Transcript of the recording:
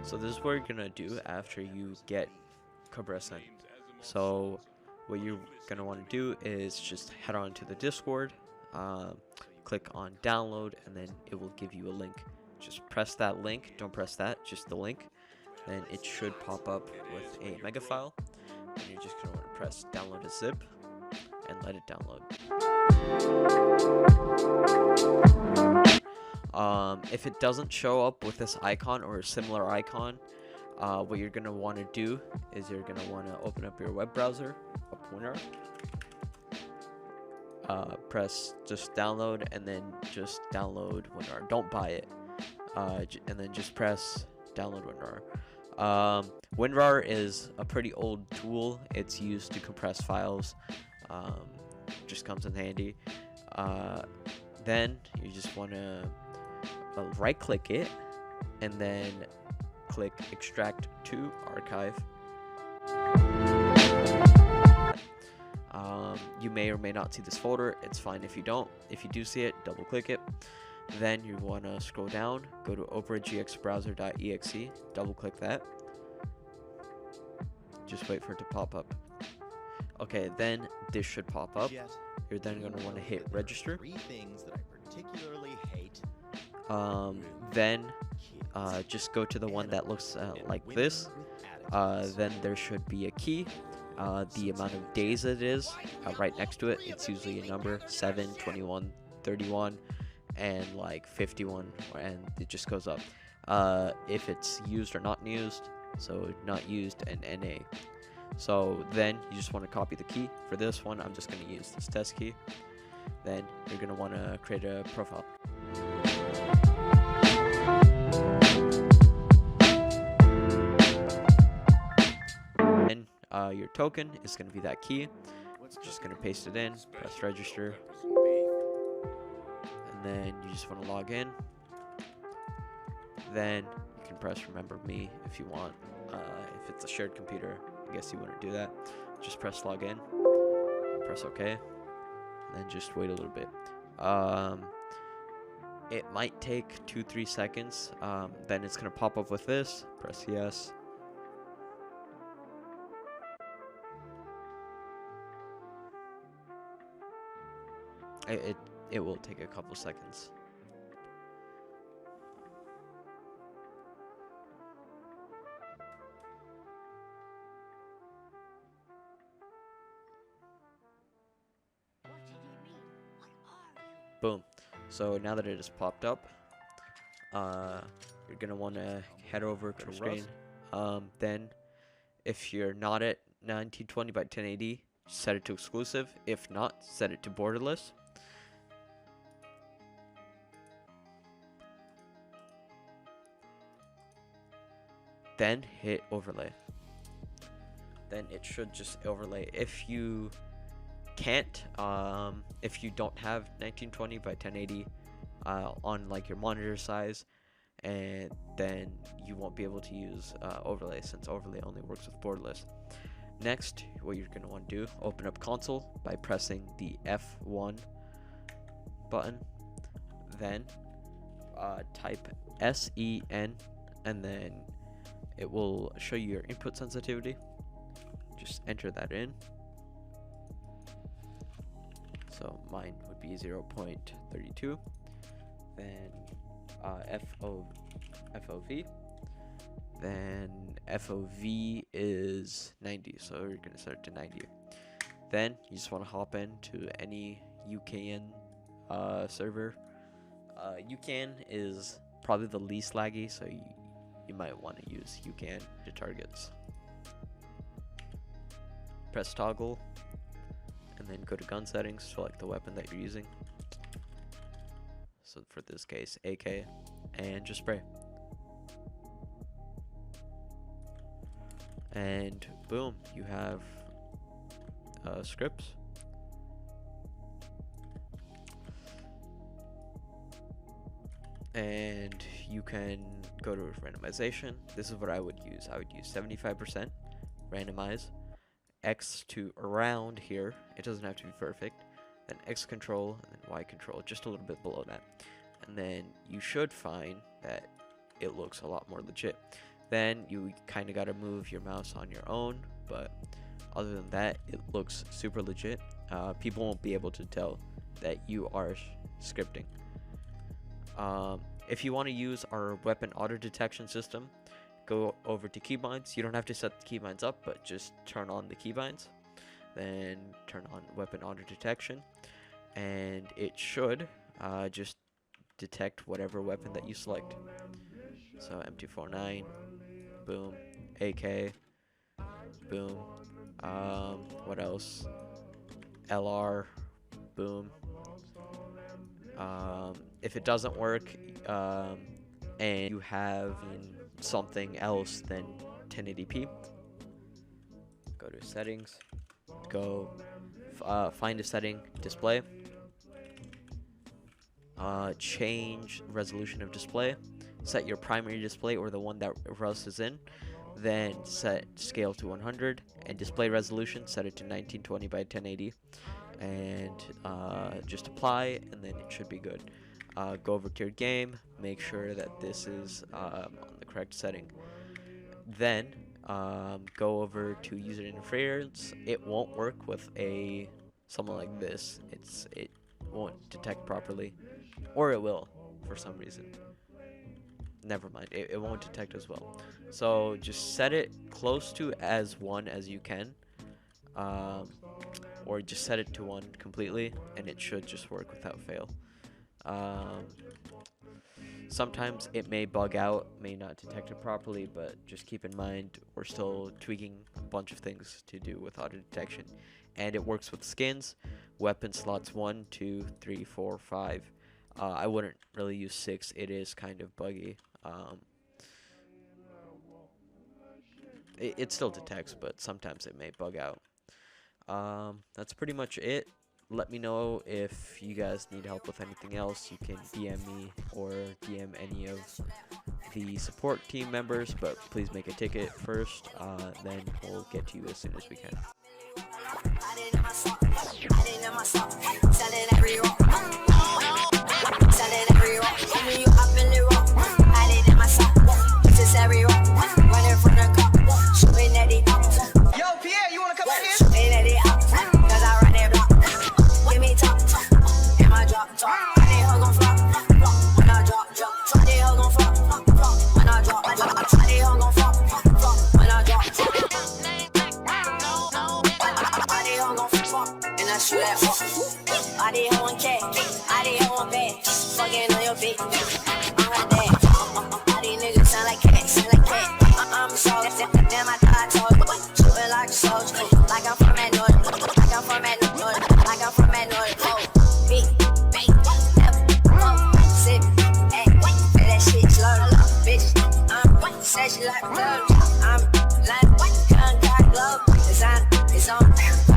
So this is what you're gonna do after you get compressing. So what you're gonna want to do is just head on to the Discord, click on download, and then it will give you a link. Just press that link. Don't press that, just the link. Then it should pop up with a mega file, and you're just gonna want to press download as zip and let it download. If it doesn't show up with this icon or a similar icon, what you're going to want to do is you're going to want to open up your web browser, Winrar, press just download, and then just download Winrar. Don't buy it, and then just press download Winrar. Winrar is a pretty old tool. It's used to compress files. Just comes in handy. Then you just want to right click it and then click extract to archive. You may or may not see this folder. It's fine if you don't. If you do see it, double click it. Then you want to scroll down, go to operagxbrowser.exe, double click that. Just wait for it to pop up. Okay, then this should pop up. You're then going to want to hit register. Then just go to the one that looks like this. Then there should be a key. The amount of days it is right next to it. It's usually a number 7, 21, 31, and like 51, and it just goes up. If it's used or not used, so not used and NA. So then you just want to copy the key. For this one, I'm just going to use this test key. Then you're going to want to create a profile. And your token is going to be that key. Just going to paste it in, press register, and then you just want to log in. Then you can press remember me if you want. If it's a shared computer, I guess you wouldn't do that. Just press login, press OK, and then just wait a little bit. It might take 2-3 seconds. Then it's gonna pop up with this. Press yes. It will take a couple seconds. Boom. So now that it has popped up, you're gonna want to head over to the screen. Then, if you're not at 1920 by 1080, set it to exclusive. If not, set it to borderless. Then hit overlay. Then it should just overlay. If you can't, if you don't have 1920 by 1080 on like your monitor size, and then you won't be able to use overlay, since overlay only works with borderless. Next, what you're going to want to do, open up console by pressing the F1 button, then type SEN, and then it will show you your input sensitivity. Just enter that in. So mine would be 0.32. Then FOV. Then FOV is 90. So you're gonna set it to 90. Then you just want to hop into any UCAN server. UCAN is probably the least laggy, so you might want to use UCAN to targets. Press toggle, and then go to gun settings, select the weapon that you're using. So for this case, AK, and just spray. And boom, you have scripts. And you can go to randomization. This is what I would use. I would use 75% randomize, X to around here. It doesn't have to be perfect. Then X control, and then Y control, just a little bit below that. And then you should find that it looks a lot more legit. Then you kind of got to move your mouse on your own, but other than that, it looks super legit. People won't be able to tell that you are scripting. If you want to use our weapon auto detection system, go over to keybinds. You don't have to set the keybinds up, but just turn on the keybinds, then turn on weapon auto detection, and it should just detect whatever weapon that you select. So M249, boom, AK, boom, what else, LR, boom. If it doesn't work and you have something else than 1080p, go to settings, go find a setting, display, change resolution of display, set your primary display or the one that Rust is in, then set scale to 100 and display resolution, set it to 1920 by 1080, and just apply, and then it should be good. Go over to your game, make sure that this is on the correct setting. Then go over to user interference. It won't work with something like this. It won't detect properly, or it will for some reason. Never mind, it won't detect as well. So just set it close to as 1 as you can, or just set it to 1 completely, and it should just work without fail. Sometimes it may bug out, may not detect it properly, but just keep in mind we're still tweaking a bunch of things to do with auto detection, and it works with skins, weapon slots 1, 2, 3, 4, 5. I wouldn't really use 6. It is kind of buggy. It still detects, but sometimes it may bug out. That's pretty much it. Let me know if you guys need help with anything else. You can DM me or DM any of the support team members, but please make a ticket first, then we'll get to you as soon as we can. Fucking on your beat, I'm like that. All these niggas sound like cats, I'm so damn, I thought I told you. Shooting like a soldier, like I'm from that north, like I'm from that north, like I'm from that north. Oh, beat, never, sit, hey, say that shit slow, bitch. Said she like the club, I'm like, gun got glove, it's on.